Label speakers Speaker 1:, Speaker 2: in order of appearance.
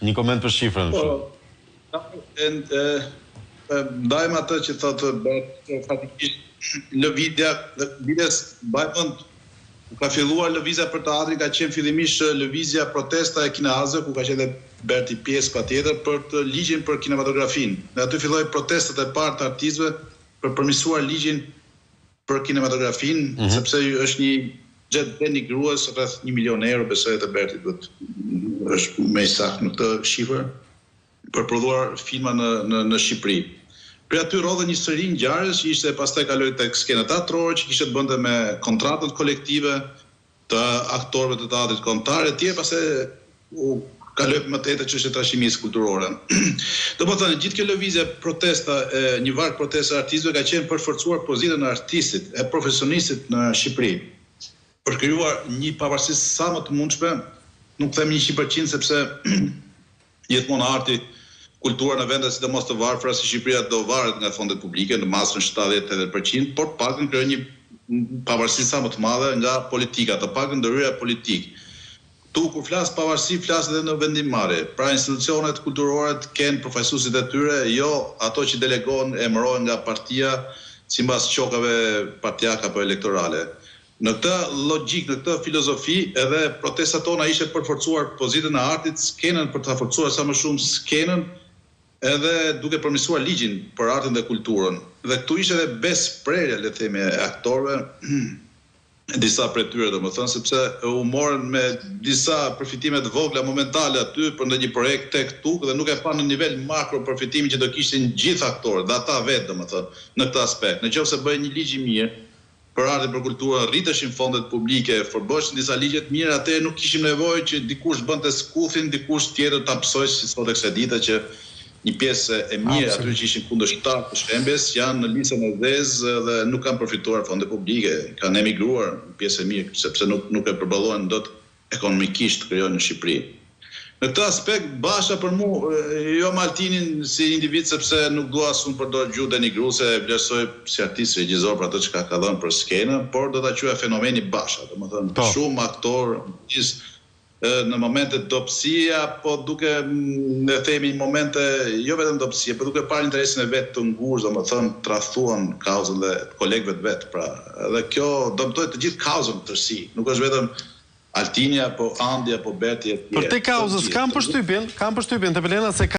Speaker 1: Një koment për shifrën.
Speaker 2: Ndajmë atë që thotë fatikisht lëvizjes bajmënd ka filluar lëvizja për teatrin, ka qenë fillimisht lëvizja protesta e kinazëve, ku ka qenë Berti pjesë patjetër për të ligjin për kinematografinë. Dhe aty filloi protestat e parë të artistëve për përmirësuar ligjin për kinematografinë, sepse është një gjet denigrues rreth 1 milion euro besoj të Berti duhet është më saktë në këtë shifër për prodhuar filma në Shqipëri. Për aty rodhe një sëri ngjarjes që ishte pastaj kaloi tek skena teatrore, që kishte të bënte me kontratët kolektive të aktorëve të teatrit kombëtar etj, pastaj u kaloi më tetë çështja e trashëgimisë kulturore. Domethënë gjithë kjo lëvizje protesta, një varg protesta artistëve ka qenë për të forcuar pozitën e artistit, e profesionistit në Shqipëri. Për krijuar një pavarësi sa më të mundshme, nuk them 100% sepse gjithmonë arti, kultura në vende sidomos të varfra si Shqipëria do varet nga fondet publike në masën 70-80%, por pakën krijon një pavarësi sa më të madhe nga politika, të pakën ndërhyrja politik. Tu kur flas pavarësi, flas edhe në vendimmarrje. Pra institucionet kulturore kanë përfaqësuesit e tyre, jo ato që delegohen e emërohen nga partia sipas qokave partijake apo elektorale. Në këtë logjik, në këtë filozofi, edhe protestat tona ishte për të forcuar pozitën e artit, skenën për të forcuar sa më shumë skenën, edhe duke përmirësuar ligjin për artin dhe kulturën. Dhe këtu ishte edhe besprerja, le të themi, e aktorëve, disa prej tyre domethënë, sepse u morën me disa përfitime të vogla momentale aty për ndonjë projekt tek TUK dhe nuk e pa në nivel makro përfitimin që do kishin gjithë aktorët, dhe ata vetë domethënë në këtë aspekt. Nëse bëhen një ligj i mirë për artin, për kulturën, rriteshin fondet publike, forboheshin disa ligje të mirë, atëherë nuk kishim nevojë që dikush bënte skuthin, dikush tjetër ta psojë si thotë kësaj dite që një pjesë e mirë aty që ishin kundërshtar të shembjes janë në listën e zezë dhe nuk kanë përfituar fonde publike, kanë emigruar pjesë e mirë sepse nuk e përballohen dot ekonomikisht krijojnë në Shqipëri. Në këtë aspekt Basha për mua, jo Maltinin si individ sepse nuk dua as unë përdor gjuhë denigruese, e vlerësoj si artist regjisor për atë çka ka dhënë për skenën, por do ta quaj fenomeni Basha, domethënë shumë aktor në momente dobësie, apo duke ne themi momente jo vetëm dobësie, por duke parë interesin e vet të ngushtë, domethënë tradhtuan kauzën dhe kolegëve të vet. Pra, edhe kjo dëmtoi të gjithë kauzën tërësi. Nuk është vetëm Altini apo Andi apo Berti etj.
Speaker 1: Për te kauzës kam përshtypjen, Tepelena, se